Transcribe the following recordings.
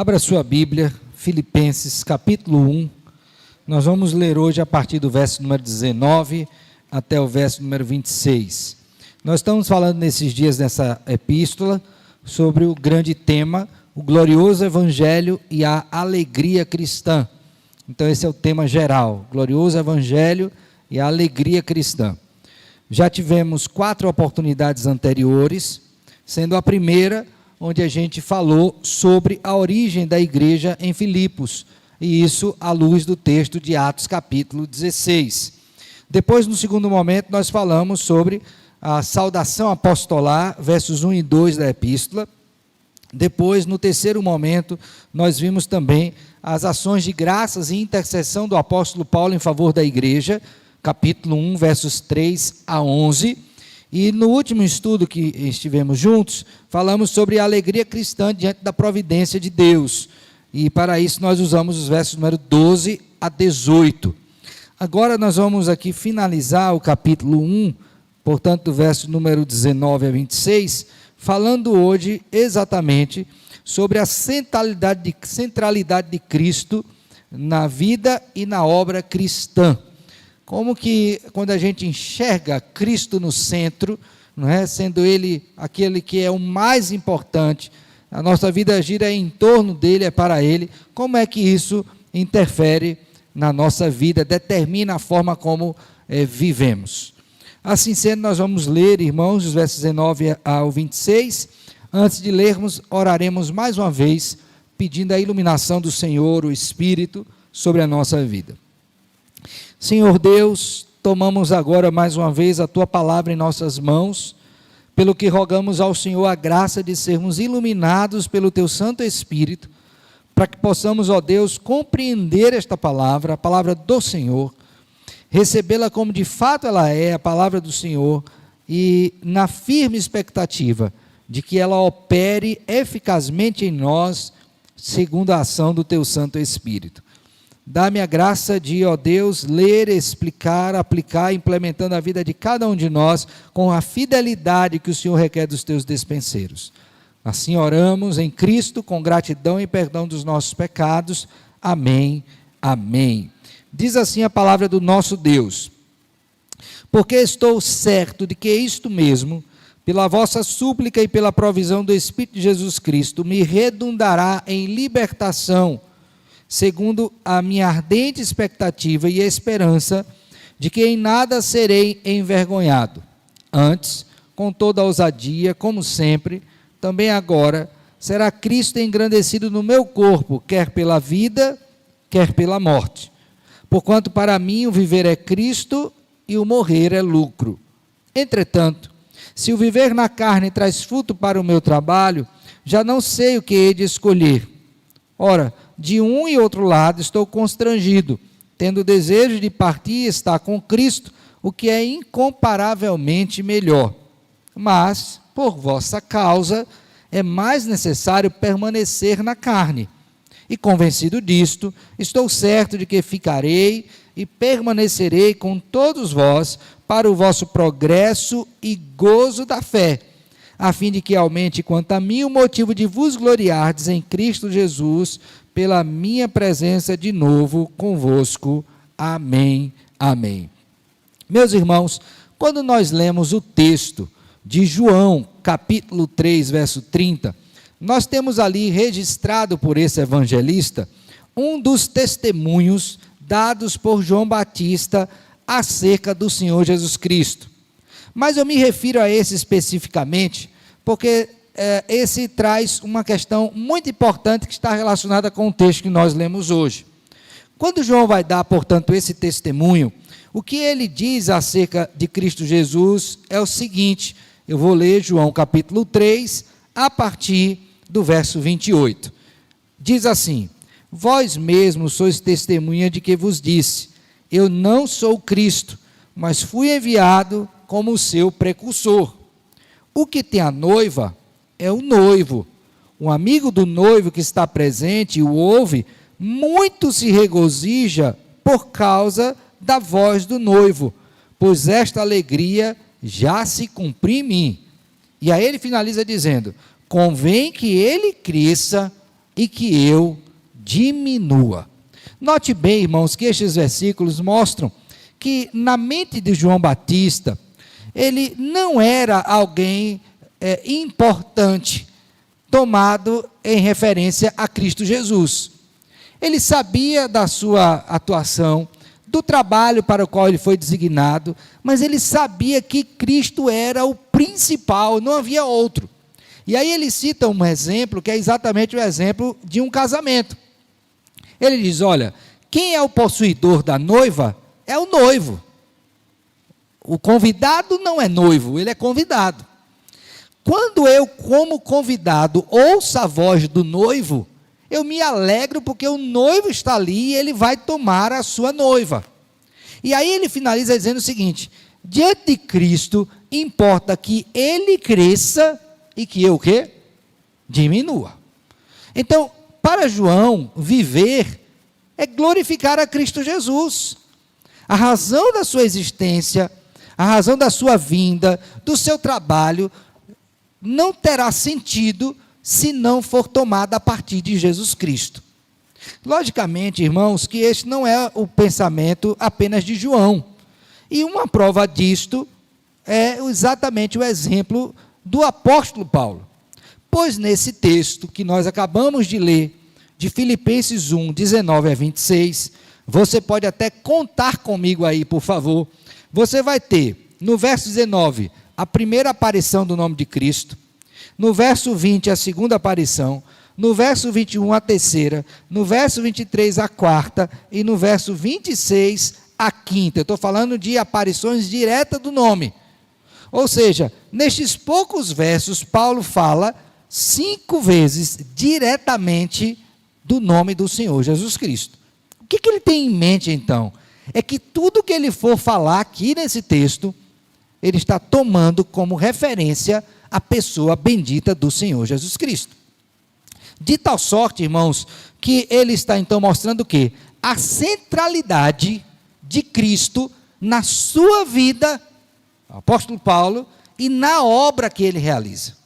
Abra sua Bíblia, Filipenses capítulo 1. Nós vamos ler hoje a partir do verso número 19 até o verso número 26. Nós estamos falando nesses dias nessa epístola sobre o grande tema, o glorioso evangelho e a alegria cristã. Então esse é o tema geral, glorioso evangelho e a alegria cristã. Já tivemos 4 oportunidades anteriores, sendo a primeira onde a gente falou sobre a origem da igreja em Filipos, e isso à luz do texto de Atos capítulo 16. Depois, no segundo momento, nós falamos sobre a saudação apostolar, versos 1 e 2 da epístola. Depois, no terceiro momento, nós vimos também as ações de graças e intercessão do apóstolo Paulo em favor da igreja, capítulo 1, versos 3 a 11. E no último estudo que estivemos juntos, falamos sobre a alegria cristã diante da providência de Deus. E para isso nós usamos os versos número 12 a 18. Agora nós vamos aqui finalizar o capítulo 1, portanto do verso número 19 a 26, falando hoje exatamente sobre a centralidade de Cristo na vida e na obra cristã. Como que quando a gente enxerga Cristo no centro, não é? Sendo Ele aquele que é o mais importante, a nossa vida gira em torno dEle, é para Ele, como é que isso interfere na nossa vida, determina a forma como vivemos. Assim sendo, nós vamos ler, irmãos, os versos 19 ao 26. Antes de lermos, oraremos mais uma vez, pedindo a iluminação do Senhor, o Espírito, sobre a nossa vida. Senhor Deus, tomamos agora mais uma vez a Tua palavra em nossas mãos, pelo que rogamos ao Senhor a graça de sermos iluminados pelo Teu Santo Espírito, para que possamos, ó Deus, compreender esta palavra, a palavra do Senhor, recebê-la como de fato ela é, a palavra do Senhor, e na firme expectativa de que ela opere eficazmente em nós, segundo a ação do Teu Santo Espírito. Dá-me a graça de, ó Deus, ler, explicar, aplicar, implementando a vida de cada um de nós com a fidelidade que o Senhor requer dos Teus despenseiros. Assim oramos em Cristo, com gratidão e perdão dos nossos pecados. Amém, amém. Diz assim a palavra do nosso Deus: porque estou certo de que isto mesmo, pela vossa súplica e pela provisão do Espírito de Jesus Cristo, me redundará em libertação, segundo a minha ardente expectativa e esperança de que em nada serei envergonhado. Antes, com toda a ousadia, como sempre, também agora, será Cristo engrandecido no meu corpo, quer pela vida, quer pela morte. Porquanto para mim o viver é Cristo e o morrer é lucro. Entretanto, se o viver na carne traz fruto para o meu trabalho, já não sei o que hei de escolher. Ora, de um e outro lado estou constrangido, tendo o desejo de partir e estar com Cristo, o que é incomparavelmente melhor. Mas, por vossa causa, é mais necessário permanecer na carne. E convencido disto, estou certo de que ficarei e permanecerei com todos vós para o vosso progresso e gozo da fé, a fim de que aumente quanto a mim o motivo de vos gloriardes em Cristo Jesus, pela minha presença de novo convosco. Amém, amém. Meus irmãos, quando nós lemos o texto de João, capítulo 3, verso 30, nós temos ali registrado por esse evangelista um dos testemunhos dados por João Batista acerca do Senhor Jesus Cristo. Mas eu me refiro a esse especificamente porque esse traz uma questão muito importante que está relacionada com o texto que nós lemos hoje. Quando João vai dar, portanto, esse testemunho, o que ele diz acerca de Cristo Jesus é o seguinte: eu vou ler João capítulo 3, a partir do verso 28. Diz assim: vós mesmos sois testemunha de que vos disse, eu não sou Cristo, mas fui enviado como o seu precursor. O que tem a noiva é o noivo. Um amigo do noivo que está presente e o ouve, muito se regozija por causa da voz do noivo, pois esta alegria já se cumpriu em mim. E aí ele finaliza dizendo: convém que ele cresça, e que eu diminua. Note bem, irmãos, que estes versículos mostram que na mente de João Batista, ele não era alguém importante, tomado em referência a Cristo Jesus. Ele sabia da sua atuação, do trabalho para o qual ele foi designado, mas ele sabia que Cristo era o principal, não havia outro. E aí ele cita um exemplo, que é exatamente o exemplo de um casamento. Ele diz, olha, quem é o possuidor da noiva é o noivo. O convidado não é noivo, ele é convidado. Quando eu, como convidado, ouço a voz do noivo, eu me alegro porque o noivo está ali e ele vai tomar a sua noiva. E aí ele finaliza dizendo o seguinte, diante de Cristo, importa que ele cresça e que eu o quê? Diminua. Então, para João, viver é glorificar a Cristo Jesus. A razão da sua existência, a razão da sua vinda, do seu trabalho, não terá sentido se não for tomada a partir de Jesus Cristo. Logicamente, irmãos, que este não é o pensamento apenas de João. E uma prova disto é exatamente o exemplo do apóstolo Paulo. Pois nesse texto que nós acabamos de ler, de Filipenses 1, 19 a 26, você pode até contar comigo aí, por favor. Você vai ter, no verso 19, a primeira aparição do nome de Cristo, no verso 20, a segunda aparição, no verso 21, a terceira, no verso 23, a quarta, e no verso 26, a quinta. Eu estou falando de aparições diretas do nome. Ou seja, nestes poucos versos, Paulo fala 5 vezes diretamente do nome do Senhor Jesus Cristo. O que ele tem em mente, então? É que tudo que ele for falar aqui nesse texto, ele está tomando como referência a pessoa bendita do Senhor Jesus Cristo. De tal sorte, irmãos, que ele está então mostrando o quê? A centralidade de Cristo na sua vida, o apóstolo Paulo, e na obra que ele realiza.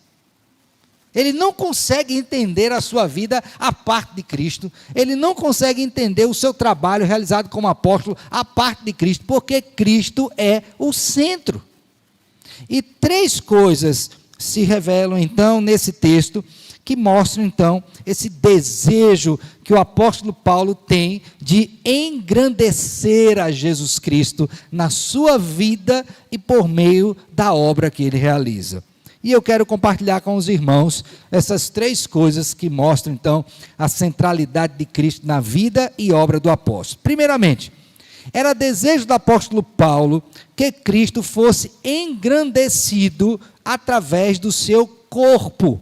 Ele não consegue entender a sua vida à parte de Cristo, ele não consegue entender o seu trabalho realizado como apóstolo à parte de Cristo, porque Cristo é o centro. E 3 coisas se revelam então nesse texto, que mostram então esse desejo que o apóstolo Paulo tem de engrandecer a Jesus Cristo na sua vida e por meio da obra que ele realiza. E eu quero compartilhar com os irmãos essas 3 coisas que mostram então a centralidade de Cristo na vida e obra do apóstolo. Primeiramente, era desejo do apóstolo Paulo que Cristo fosse engrandecido através do seu corpo.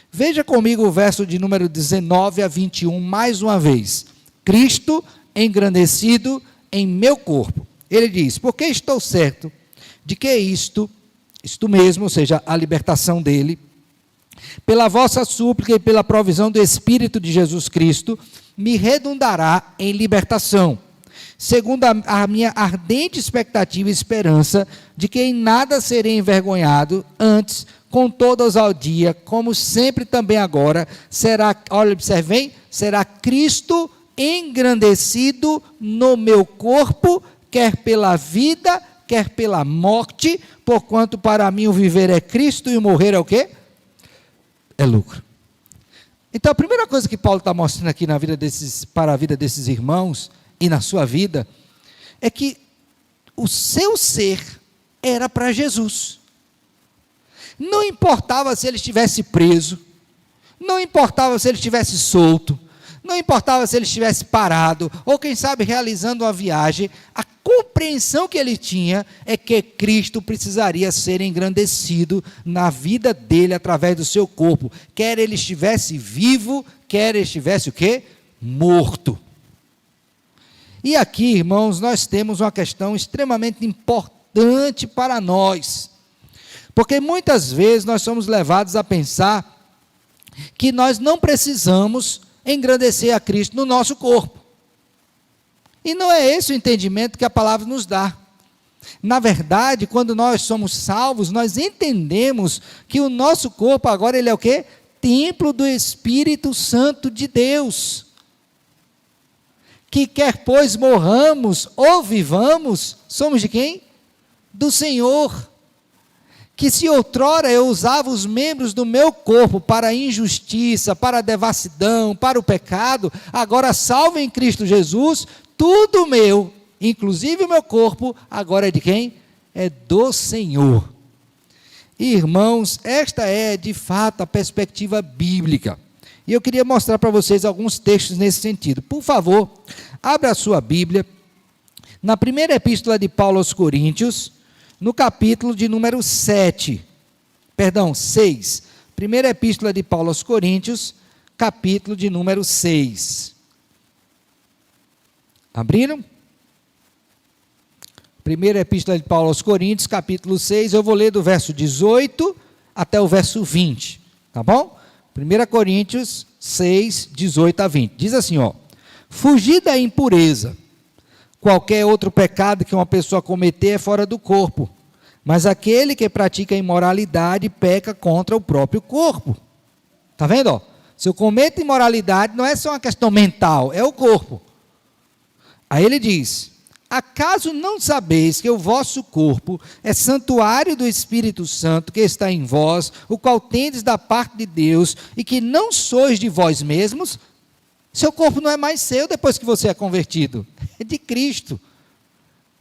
Veja comigo o verso de número 19 a 21, mais uma vez. Cristo engrandecido em meu corpo. Ele diz, porque estou certo de que isto mesmo, ou seja, a libertação dele, pela vossa súplica e pela provisão do Espírito de Jesus Cristo, me redundará em libertação, segundo a minha ardente expectativa e esperança de que em nada serei envergonhado, antes, com toda ousadia, como sempre também agora, será, olha, observem, será Cristo engrandecido no meu corpo, quer pela vida, quer pela morte, porquanto para mim o viver é Cristo e o morrer é o quê? É lucro. Então a primeira coisa que Paulo está mostrando aqui para a vida desses irmãos e na sua vida, é que o seu ser era para Jesus. Não importava se ele estivesse preso, não importava se ele estivesse solto, não importava se ele estivesse parado, ou quem sabe realizando uma viagem, a compreensão que ele tinha é que Cristo precisaria ser engrandecido na vida dele através do seu corpo, quer ele estivesse vivo, quer ele estivesse o quê? Morto. E aqui, irmãos, nós temos uma questão extremamente importante para nós, porque muitas vezes nós somos levados a pensar que nós não precisamos engrandecer a Cristo no nosso corpo. E não é esse o entendimento que a palavra nos dá. Na verdade, quando nós somos salvos, nós entendemos que o nosso corpo agora ele é o quê? templo do Espírito Santo de Deus. Que quer, pois, morramos ou vivamos, somos de quem? Do Senhor. Que se outrora eu usava os membros do meu corpo para a injustiça, para a devassidão, para o pecado, agora salvo em Cristo Jesus, tudo meu, inclusive o meu corpo, agora é de quem? É do Senhor. Irmãos, esta é de fato a perspectiva bíblica. E eu queria mostrar para vocês alguns textos nesse sentido. Por favor, abra a sua Bíblia, na primeira epístola de Paulo aos Coríntios, no capítulo de número 6. Primeira epístola de Paulo aos Coríntios, capítulo de número 6. Abriram? Primeira epístola de Paulo aos Coríntios, capítulo 6, eu vou ler do verso 18 até o verso 20, tá bom? 1 Coríntios 6, 18 a 20. Diz assim, ó: fugir da impureza. Qualquer outro pecado que uma pessoa cometer é fora do corpo, mas aquele que pratica a imoralidade peca contra o próprio corpo. Está vendo? Ó? Se eu cometo imoralidade, não é só uma questão mental, é o corpo. Aí ele diz: acaso não sabeis que o vosso corpo é santuário do Espírito Santo que está em vós, o qual tendes da parte de Deus, e que não sois de vós mesmos? Seu corpo não é mais seu depois que você é convertido, é de Cristo.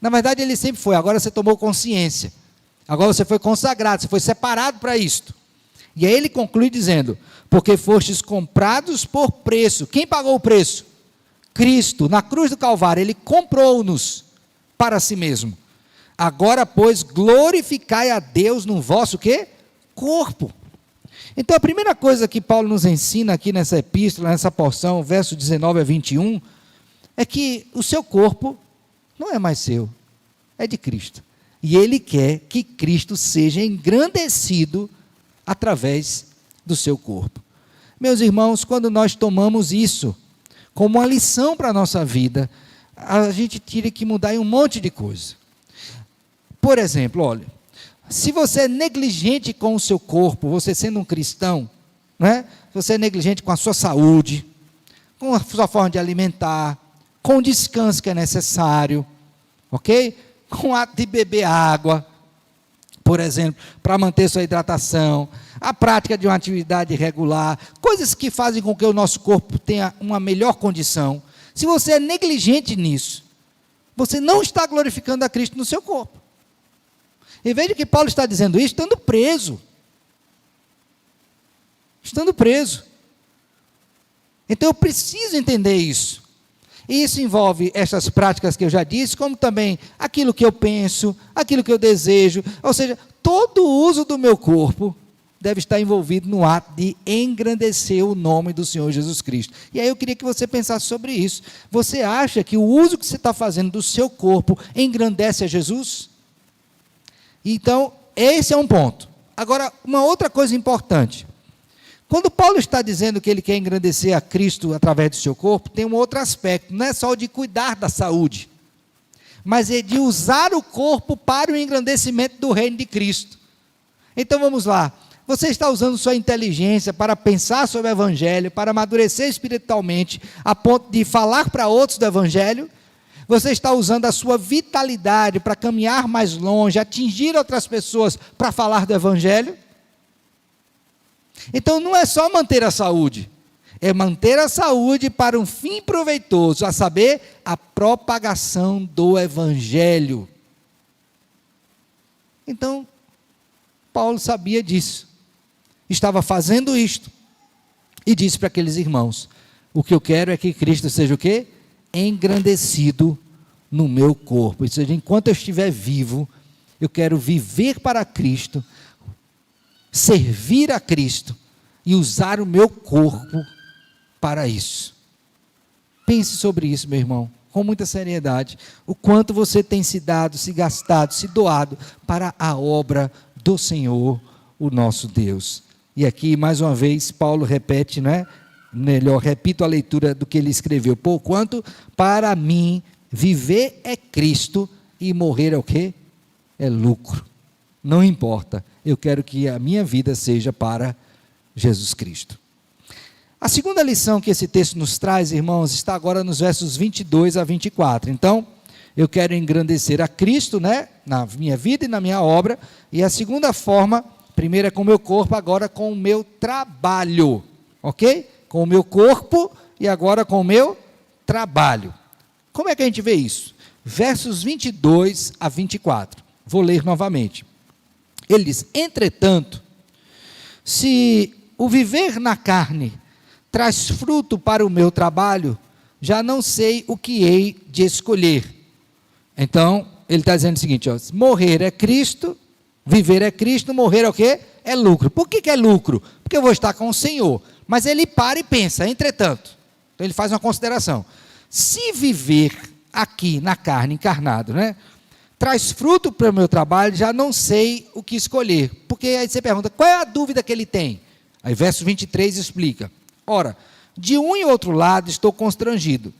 Na verdade ele sempre foi, agora você tomou consciência, agora você foi consagrado, você foi separado para isto. E aí ele conclui dizendo: porque fostes comprados por preço. Quem pagou o preço? Cristo, na cruz do Calvário, ele comprou-nos para si mesmo. Agora, pois, glorificai a Deus no vosso quê? Corpo. Então, a primeira coisa que Paulo nos ensina aqui nessa epístola, nessa porção, verso 19 a 21, é que o seu corpo não é mais seu, é de Cristo. E ele quer que Cristo seja engrandecido através do seu corpo. Meus irmãos, quando nós tomamos isso como uma lição para a nossa vida, a gente teria que mudar em um monte de coisa. Por exemplo, olha, se você é negligente com o seu corpo, você sendo um cristão, né? Você é negligente com a sua saúde, com a sua forma de alimentar, com o descanso que é necessário, ok? Com o ato de beber água, por exemplo, para manter sua hidratação, a prática de uma atividade regular, coisas que fazem com que o nosso corpo tenha uma melhor condição. Se você é negligente nisso, você não está glorificando a Cristo no seu corpo. E veja que Paulo está dizendo isso estando preso. Estando preso. Então eu preciso entender isso. E isso envolve essas práticas que eu já disse, como também aquilo que eu penso, aquilo que eu desejo. Ou seja, todo o uso do meu corpo deve estar envolvido no ato de engrandecer o nome do Senhor Jesus Cristo. E aí eu queria que você pensasse sobre isso. Você acha que o uso que você está fazendo do seu corpo engrandece a Jesus? Então, esse é um ponto. Agora, uma outra coisa importante. Quando Paulo está dizendo que ele quer engrandecer a Cristo através do seu corpo, tem um outro aspecto. Não é só o de cuidar da saúde, mas é de usar o corpo para o engrandecimento do reino de Cristo. Então, vamos lá. Você está usando sua inteligência para pensar sobre o Evangelho, para amadurecer espiritualmente, a ponto de falar para outros do Evangelho? Você está usando a sua vitalidade para caminhar mais longe, atingir outras pessoas para falar do Evangelho? Então não é só manter a saúde, é manter a saúde para um fim proveitoso, a saber, a propagação do Evangelho. Então, Paulo sabia disso, estava fazendo isto, e disse para aqueles irmãos: o que eu quero é que Cristo seja o quê? Engrandecido no meu corpo. Ou seja, enquanto eu estiver vivo, eu quero viver para Cristo, servir a Cristo e usar o meu corpo para isso. Pense sobre isso, meu irmão, com muita seriedade. O quanto você tem se dado, se gastado, se doado para a obra do Senhor, o nosso Deus. E aqui, mais uma vez, Paulo repete, não é? Repito a leitura do que ele escreveu: porquanto para mim viver é Cristo e morrer é o quê? É lucro. Não importa, eu quero que a minha vida seja para Jesus Cristo. A segunda lição que esse texto nos traz, irmãos, está agora nos versos 22 a 24. Então, eu quero engrandecer a Cristo, na minha vida e na minha obra. E a segunda forma, primeiro é com o meu corpo, agora com o meu trabalho. Ok? Com o meu corpo e agora com o meu trabalho. Como é que a gente vê isso? Versos 22 a 24. Vou ler novamente. Ele diz: entretanto, se o viver na carne traz fruto para o meu trabalho, já não sei o que hei de escolher. Então, ele está dizendo o seguinte: morrer é Cristo, viver é Cristo, morrer é o quê? É lucro. Por que é lucro? Porque eu vou estar com o Senhor. Mas ele para e pensa, entretanto. Então ele faz uma consideração. Se viver aqui na carne, encarnado, traz fruto para o meu trabalho, já não sei o que escolher. Porque aí você pergunta, qual é a dúvida que ele tem? Aí verso 23 explica: ora, de um e outro lado estou constrangido.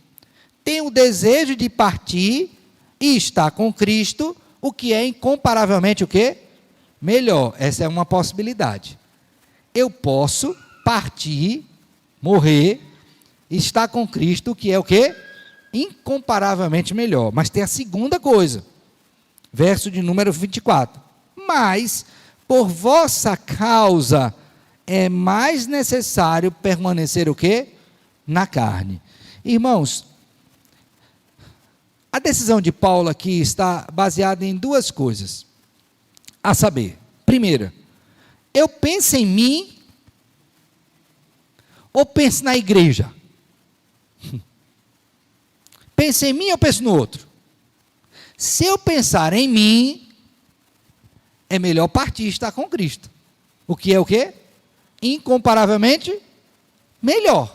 Tenho o desejo de partir e estar com Cristo, o que é incomparavelmente o quê? Melhor. Essa é uma possibilidade. Eu posso partir, morrer, estar com Cristo, o que é o quê? Incomparavelmente melhor. Mas tem a segunda coisa. Verso de número 24. Mas, por vossa causa, é mais necessário permanecer o quê? Na carne. Irmãos, a decisão de Paulo aqui está baseada em duas coisas. A saber, primeira, eu penso em mim ou penso na igreja? Penso em mim ou penso no outro? Se eu pensar em mim, é melhor partir e estar com Cristo. O que é o quê? Incomparavelmente melhor.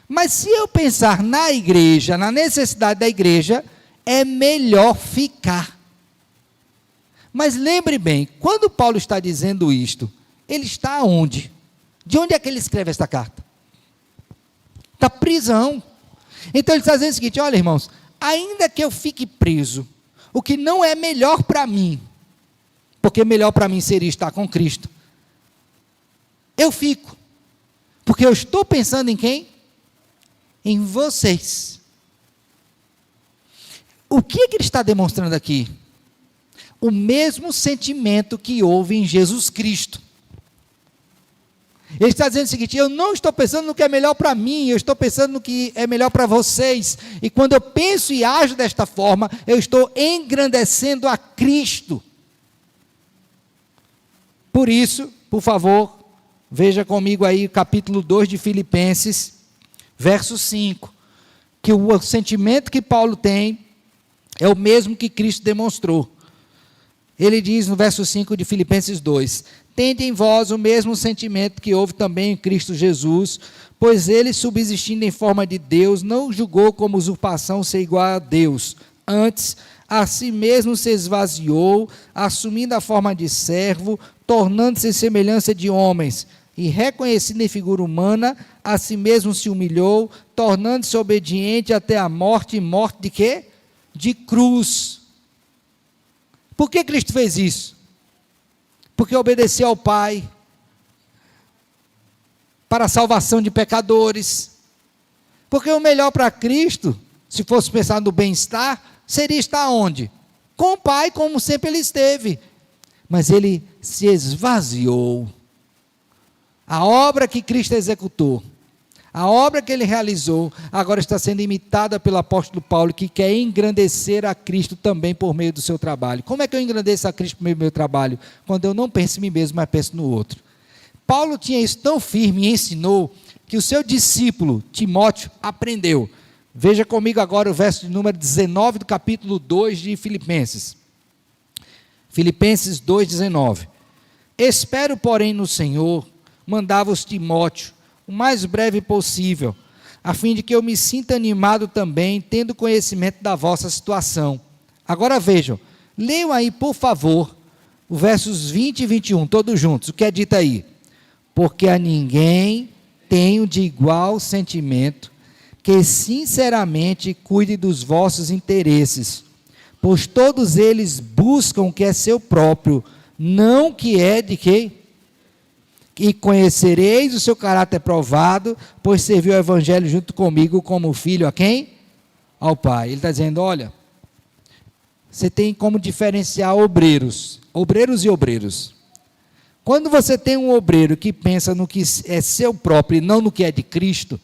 Mas se eu pensar na igreja, na necessidade da igreja, é melhor ficar. Mas lembre bem, quando Paulo está dizendo isto, ele está onde? De onde é que ele escreve esta carta? Da prisão. Então ele está dizendo o seguinte: olha, irmãos, ainda que eu fique preso, o que não é melhor para mim, porque melhor para mim seria estar com Cristo, eu fico, porque eu estou pensando em quem? Em vocês. O que é que ele está demonstrando aqui? O mesmo sentimento que houve em Jesus Cristo. Ele está dizendo o seguinte: eu não estou pensando no que é melhor para mim, eu estou pensando no que é melhor para vocês. E quando eu penso e ajo desta forma, eu estou engrandecendo a Cristo. Por isso, por favor, veja comigo aí o capítulo 2 de Filipenses, verso 5, que o sentimento que Paulo tem é o mesmo que Cristo demonstrou. Ele diz no verso 5 de Filipenses 2: tende em vós o mesmo sentimento que houve também em Cristo Jesus, pois ele, subsistindo em forma de Deus, não julgou como usurpação ser igual a Deus. Antes, a si mesmo se esvaziou, assumindo a forma de servo, tornando-se em semelhança de homens, e reconhecido em figura humana, a si mesmo se humilhou, tornando-se obediente até a morte, e morte de quê? De cruz. Por que Cristo fez isso? Porque obedeceu ao Pai, para a salvação de pecadores. Porque o melhor para Cristo, se fosse pensar no bem-estar, seria estar onde? Com o Pai, como sempre ele esteve. Mas ele se esvaziou. A obra que Cristo executou, a obra que ele realizou, agora está sendo imitada pelo apóstolo Paulo, que quer engrandecer a Cristo também por meio do seu trabalho. Como é que eu engrandeço a Cristo por meio do meu trabalho? Quando eu não penso em mim mesmo, mas penso no outro. Paulo tinha isso tão firme e ensinou, que o seu discípulo, Timóteo, aprendeu. Veja comigo agora o verso de número 19 do capítulo 2 de Filipenses. Filipenses 2,19. Espero, porém, no Senhor, mandar-vos Timóteo, o mais breve possível, a fim de que eu me sinta animado também, tendo conhecimento da vossa situação. Agora vejam, leiam aí, por favor, os versos 20 e 21, todos juntos. O que é dito aí? Porque a ninguém tenho de igual sentimento, que sinceramente cuide dos vossos interesses, pois todos eles buscam o que é seu próprio, não o que é de quem? E conhecereis o seu caráter provado, pois serviu o evangelho junto comigo como filho a quem? Ao Pai. Ele está dizendo, olha, você tem como diferenciar obreiros e obreiros. Quando você tem um obreiro que pensa no que é seu próprio e não no que é de Cristo,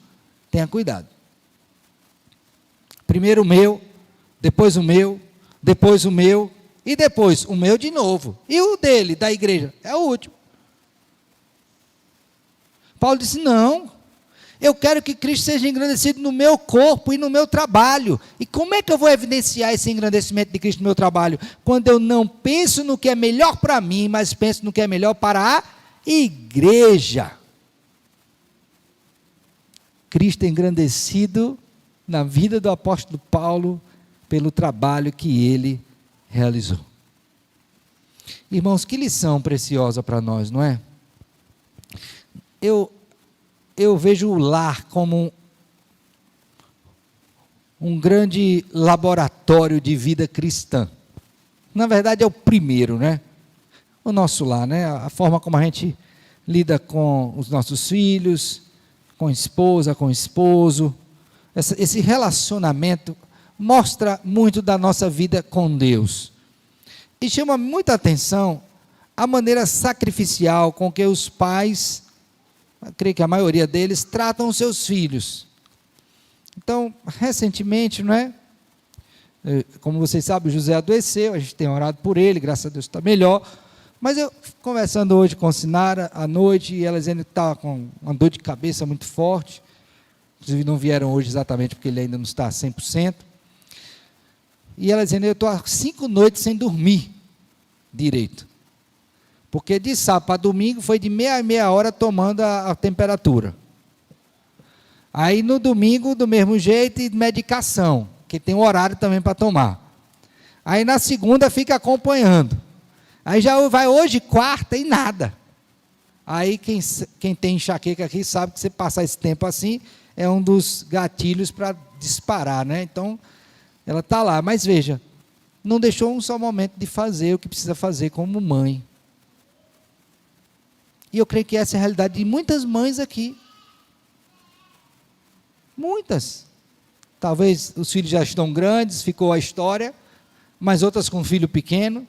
tenha cuidado. Primeiro o meu, depois o meu, depois o meu, e depois o meu de novo. E o dele, da igreja, é o último. Paulo disse, não, eu quero que Cristo seja engrandecido no meu corpo e no meu trabalho. E como é que eu vou evidenciar esse engrandecimento de Cristo no meu trabalho? Quando eu não penso no que é melhor para mim, mas penso no que é melhor para a igreja. Cristo é engrandecido na vida do apóstolo Paulo pelo trabalho que ele realizou. Irmãos, que lição preciosa para nós, não é? Eu vejo o lar como um grande laboratório de vida cristã. Na verdade é o primeiro, né? O nosso lar, né? A forma como a gente lida com os nossos filhos, com a esposa, com o esposo. Esse relacionamento mostra muito da nossa vida com Deus. E chama muita atenção a maneira sacrificial com que os pais, eu creio que a maioria deles, tratam os seus filhos. Então, recentemente, não é? Como vocês sabem, o José adoeceu, a gente tem orado por ele, graças a Deus está melhor. Mas eu, conversando hoje com a Sinara, à noite, e ela dizendo que estava com uma dor de cabeça muito forte. Inclusive não vieram hoje exatamente porque ele ainda não está 100%. E ela dizendo, eu estou há 5 noites sem dormir direito. Porque de sábado para domingo foi de meia hora tomando a temperatura. Aí no domingo, do mesmo jeito, e medicação, que tem um horário também para tomar. Aí na segunda fica acompanhando. Aí já vai hoje, quarta, e nada. Aí quem tem enxaqueca aqui sabe que você passar esse tempo assim, é um dos gatilhos para disparar, né? Então, ela está lá. Mas veja, não deixou um só momento de fazer o que precisa fazer como mãe. E eu creio que essa é a realidade de muitas mães aqui. Muitas. Talvez os filhos já estão grandes, ficou a história, mas outras com filho pequeno.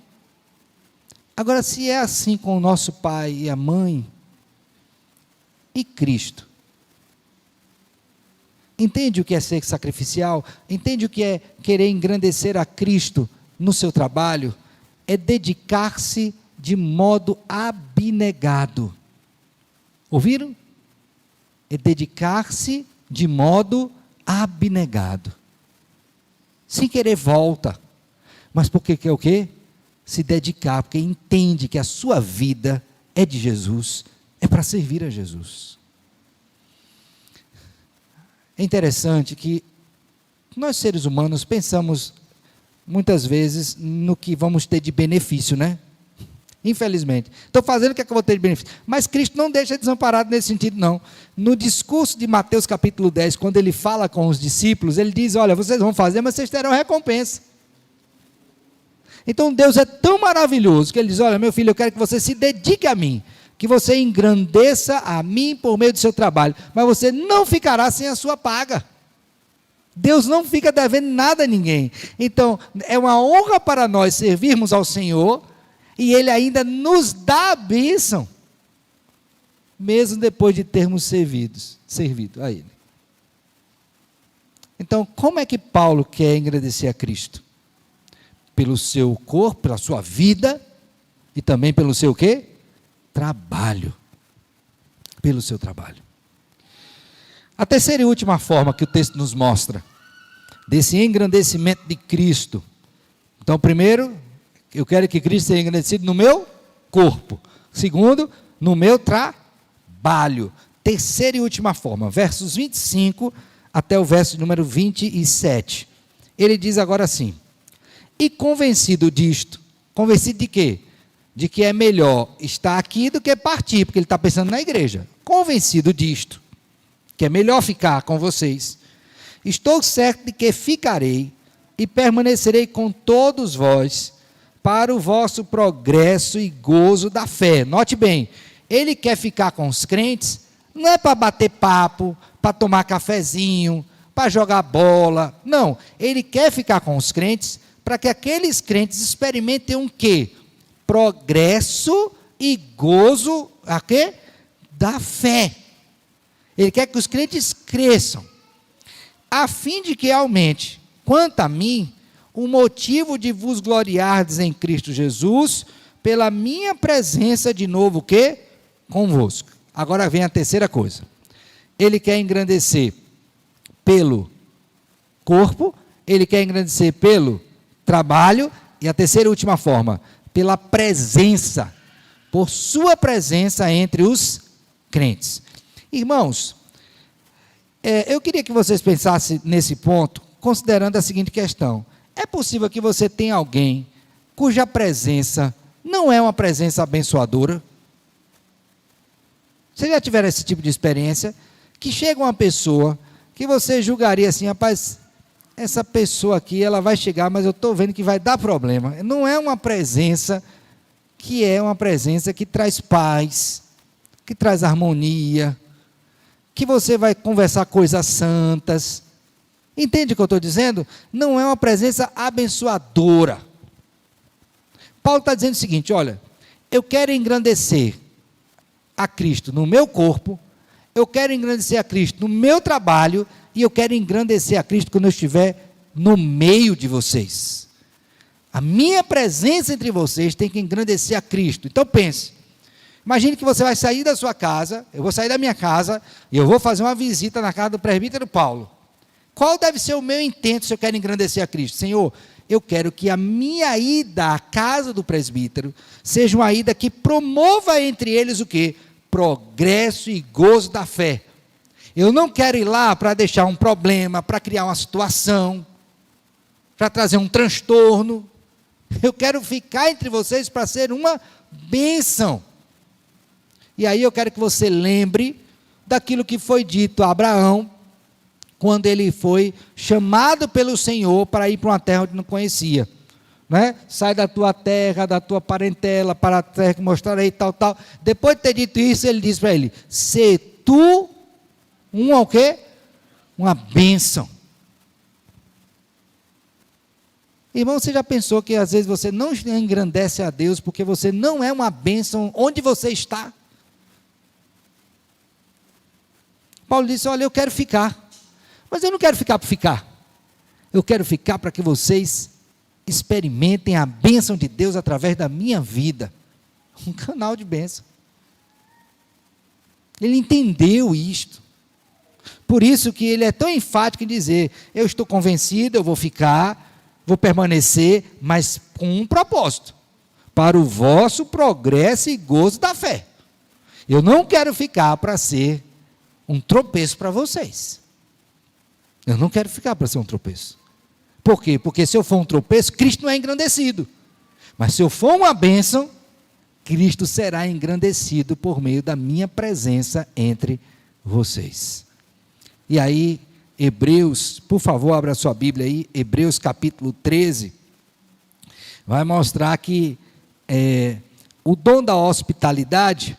Agora, se é assim com o nosso pai e a mãe, e Cristo? Entende o que é ser sacrificial? Entende o que é querer engrandecer a Cristo no seu trabalho? É dedicar-se de modo abnegado. Ouviram? É dedicar-se de modo abnegado. Sem querer volta. Mas porque quer o quê? Se dedicar, porque entende que a sua vida é de Jesus, é para servir a Jesus. É interessante que nós seres humanos pensamos muitas vezes no que vamos ter de benefício, né? Infelizmente. Estou fazendo o que é que eu vou ter de benefício. Mas Cristo não deixa desamparado nesse sentido, não. No discurso de Mateus capítulo 10, quando ele fala com os discípulos, ele diz, olha, vocês vão fazer, mas vocês terão recompensa. Então Deus é tão maravilhoso, que ele diz, olha, meu filho, eu quero que você se dedique a mim, que você engrandeça a mim por meio do seu trabalho, mas você não ficará sem a sua paga. Deus não fica devendo nada a ninguém. Então, é uma honra para nós servirmos ao Senhor, e Ele ainda nos dá a bênção, mesmo depois de termos servido a Ele. Então, como é que Paulo quer engrandecer a Cristo? Pelo seu corpo, pela sua vida, e também pelo seu quê? Trabalho. Pelo seu trabalho. A terceira e última forma que o texto nos mostra, desse engrandecimento de Cristo. Então, primeiro, eu quero que Cristo seja engrandecido no meu corpo. Segundo, no meu trabalho. Terceira e última forma, versos 25 até o verso número 27. Ele diz agora assim, e convencido disto, convencido de quê? De que é melhor estar aqui do que partir, porque ele está pensando na igreja. Convencido disto, que é melhor ficar com vocês. Estou certo de que ficarei e permanecerei com todos vós para o vosso progresso e gozo da fé. Note bem, Ele quer ficar com os crentes, não é para bater papo, para tomar cafezinho, para jogar bola. Não, ele quer ficar com os crentes para que aqueles crentes experimentem um quê? Progresso e gozo a quê? Da fé. Ele quer que os crentes cresçam, a fim de que aumente, quanto a mim, o motivo de vos gloriardes em Cristo Jesus, pela minha presença de novo, o quê? Convosco. Agora vem a terceira coisa. Ele quer engrandecer pelo corpo, ele quer engrandecer pelo trabalho, e a terceira e última forma, pela presença, por sua presença entre os crentes. Irmãos, eu queria que vocês pensassem nesse ponto, considerando a seguinte questão: é possível que você tenha alguém cuja presença não é uma presença abençoadora? Vocês já tiveram esse tipo de experiência? Que chega uma pessoa que você julgaria assim, rapaz, essa pessoa aqui, ela vai chegar, mas eu estou vendo que vai dar problema. Não é uma presença que traz paz, que traz harmonia, que você vai conversar coisas santas. Entende o que eu estou dizendo? Não é uma presença abençoadora. Paulo está dizendo o seguinte: olha, eu quero engrandecer a Cristo no meu corpo, eu quero engrandecer a Cristo no meu trabalho, e eu quero engrandecer a Cristo quando eu estiver no meio de vocês. A minha presença entre vocês tem que engrandecer a Cristo. Então pense, imagine que você vai sair da sua casa, eu vou sair da minha casa, e eu vou fazer uma visita na casa do presbítero Paulo. Qual deve ser o meu intento se eu quero engrandecer a Cristo? Senhor, eu quero que a minha ida à casa do presbítero seja uma ida que promova entre eles o quê? Progresso e gozo da fé. Eu não quero ir lá para deixar um problema, para criar uma situação, para trazer um transtorno. Eu quero ficar entre vocês para ser uma bênção. E aí eu quero que você lembre daquilo que foi dito a Abraão, quando ele foi chamado pelo Senhor para ir para uma terra onde não conhecia. Né? Sai da tua terra, da tua parentela, para a terra que mostrarei, tal, tal. Depois de ter dito isso, ele disse para ele: se tu o quê? Uma bênção. Irmão, você já pensou que às vezes você não engrandece a Deus porque você não é uma bênção onde você está? Paulo disse: olha, eu quero ficar, mas eu não quero ficar por ficar. Eu quero ficar para que vocês experimentem a bênção de Deus através da minha vida. Um canal de bênção. Ele entendeu isto. Por isso que ele é tão enfático em dizer: eu estou convencido, eu vou ficar, vou permanecer, mas com um propósito: para o vosso progresso e gozo da fé. Eu não quero ficar para ser um tropeço para vocês. Eu não quero ficar para ser um tropeço. Por quê? Porque se eu for um tropeço, Cristo não é engrandecido. Mas se eu for uma bênção, Cristo será engrandecido por meio da minha presença entre vocês. E aí, Hebreus, por favor, abra sua Bíblia aí, Hebreus capítulo 13, vai mostrar que o dom da hospitalidade,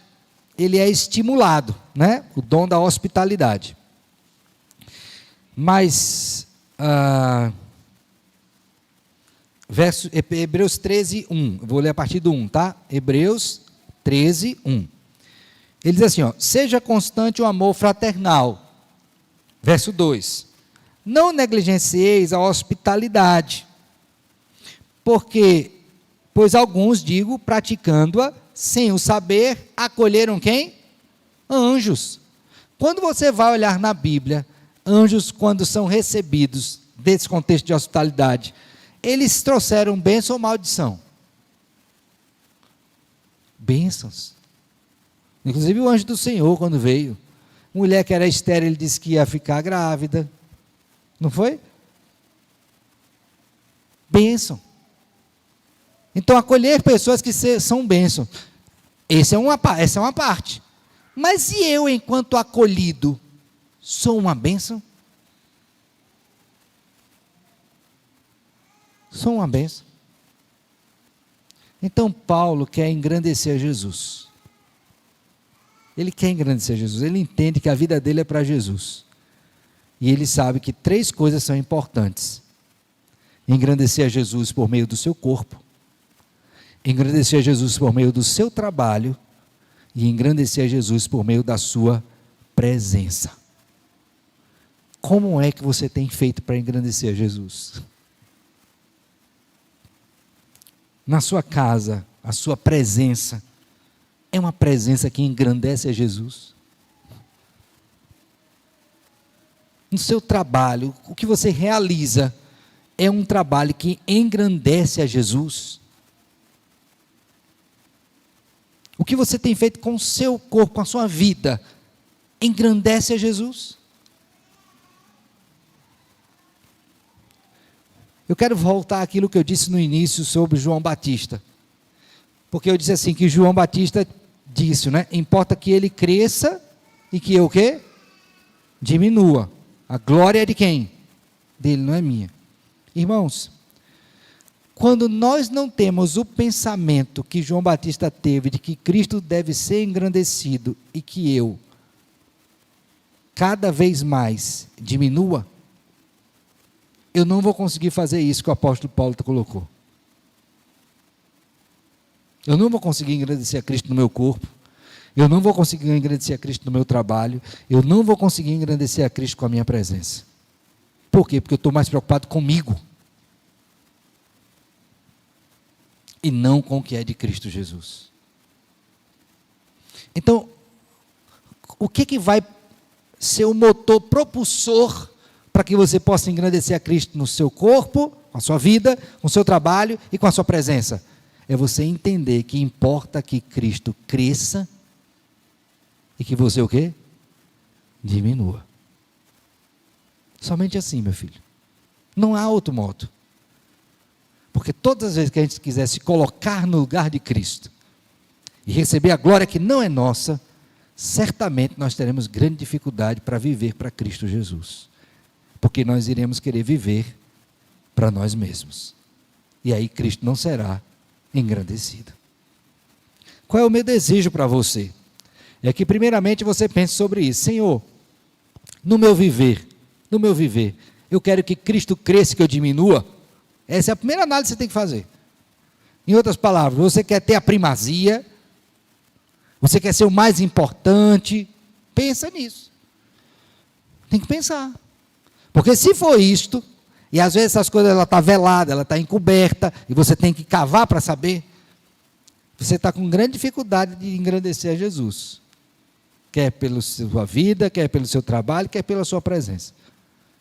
ele é estimulado, né? O dom da hospitalidade. Mas, Hebreus 13, 1, eu vou ler a partir do 1, tá? Hebreus 13, 1. Ele diz assim, ó: seja constante o amor fraternal. Verso 2: não negligencieis a hospitalidade, pois alguns, digo, praticando-a, sem o saber, acolheram quem? Anjos. Quando você vai olhar na Bíblia, anjos, quando são recebidos desse contexto de hospitalidade, eles trouxeram bênção ou maldição? Bênçãos. Inclusive o anjo do Senhor, quando veio, mulher que era estéril, ele disse que ia ficar grávida. Não foi? Bênção. Então, acolher pessoas que são bênção. Essa é uma parte. Mas e eu, enquanto acolhido, sou uma bênção? Sou uma bênção. Então, Paulo quer engrandecer Jesus. Ele quer engrandecer Jesus, ele entende que a vida dele é para Jesus. E ele sabe que 3 coisas são importantes: engrandecer a Jesus por meio do seu corpo, engrandecer a Jesus por meio do seu trabalho e engrandecer a Jesus por meio da sua presença. Como é que você tem feito para engrandecer a Jesus? Na sua casa, a sua presença é uma presença que engrandece a Jesus? No seu trabalho, o que você realiza é um trabalho que engrandece a Jesus? O que você tem feito com o seu corpo, com a sua vida, engrandece a Jesus? Eu quero voltar àquilo que eu disse no início sobre João Batista. Porque eu disse assim, que João Batista disse, né? Importa que ele cresça e que eu o quê? Diminua. A glória é de quem? Dele, não é minha. Irmãos, quando nós não temos o pensamento que João Batista teve, de que Cristo deve ser engrandecido e que eu, cada vez mais, diminua, eu não vou conseguir fazer isso que o apóstolo Paulo colocou. Eu não vou conseguir engrandecer a Cristo no meu corpo, eu não vou conseguir engrandecer a Cristo no meu trabalho, eu não vou conseguir engrandecer a Cristo com a minha presença. Por quê? Porque eu estou mais preocupado comigo e não com o que é de Cristo Jesus. Então, o que vai ser o motor propulsor para que você possa engrandecer a Cristo no seu corpo, com a sua vida, com o seu trabalho e com a sua presença? É você entender que importa que Cristo cresça e que você o quê? Diminua. Somente assim, meu filho. Não há outro modo. Porque todas as vezes que a gente quiser se colocar no lugar de Cristo e receber a glória que não é nossa, certamente nós teremos grande dificuldade para viver para Cristo Jesus. Porque nós iremos querer viver para nós mesmos. E aí Cristo não será engrandecido. Qual é o meu desejo para você? É que primeiramente você pense sobre isso. Senhor, no meu viver, eu quero que Cristo cresça e que eu diminua. Essa é a primeira análise que você tem que fazer. Em outras palavras, você quer ter a primazia, você quer ser o mais importante, pensa nisso. Tem que pensar. Porque se for isto, e às vezes essas coisas ela está velada, ela está encoberta, e você tem que cavar para saber, você está com grande dificuldade de engrandecer a Jesus. Quer pela sua vida, quer pelo seu trabalho, quer pela sua presença.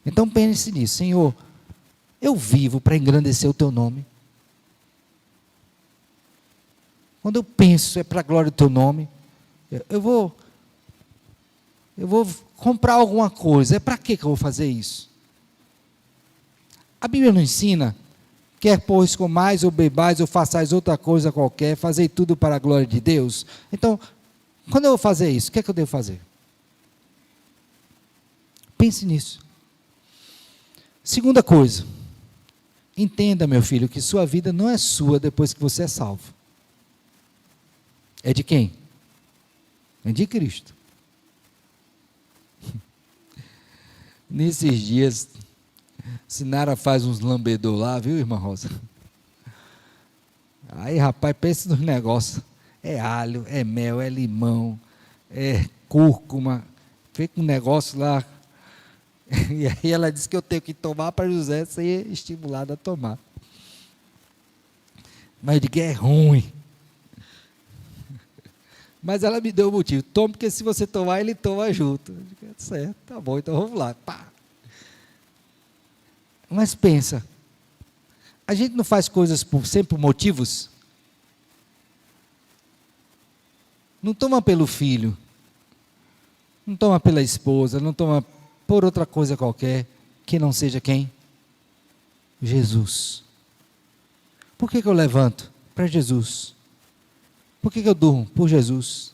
Então pense nisso. Senhor, eu vivo para engrandecer o teu nome. Quando eu penso é para a glória do teu nome, eu vou comprar alguma coisa, é para que eu vou fazer isso? A Bíblia não ensina, quer pois comais ou bebais ou façais outra coisa qualquer, fazei tudo para a glória de Deus. Então, quando eu vou fazer isso, o que é que eu devo fazer? Pense nisso. Segunda coisa, entenda, meu filho, que sua vida não é sua depois que você é salvo. É de quem? É de Cristo. Nesses dias, Sinara faz uns lambedor lá, viu, irmã Rosa? Aí, rapaz, pensa nos negócios. É alho, é mel, é limão, é cúrcuma. Fica um negócio lá. E aí ela disse que eu tenho que tomar para José ser estimulado a tomar. Mas eu digo que é ruim. Mas ela me deu o motivo. Tome, porque se você tomar, ele toma junto. Eu digo, é certo, tá bom, então vamos lá. Pá. Mas pensa, a gente não faz coisas sempre por motivos? Não toma pelo filho, não toma pela esposa, não toma por outra coisa qualquer, que não seja quem? Jesus. Por que eu levanto? Para Jesus. Por que eu durmo? Por Jesus.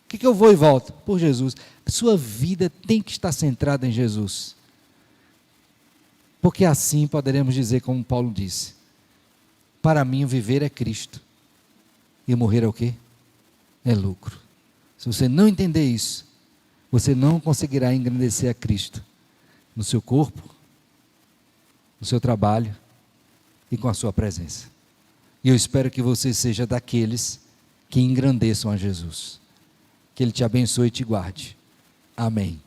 Por que eu vou e volto? Por Jesus. A sua vida tem que estar centrada em Jesus. Porque assim poderemos dizer, como Paulo disse: para mim o viver é Cristo, e o morrer é o quê? É lucro. Se você não entender isso, você não conseguirá engrandecer a Cristo no seu corpo, no seu trabalho e com a sua presença. E eu espero que você seja daqueles que engrandeçam a Jesus. Que Ele te abençoe e te guarde. Amém.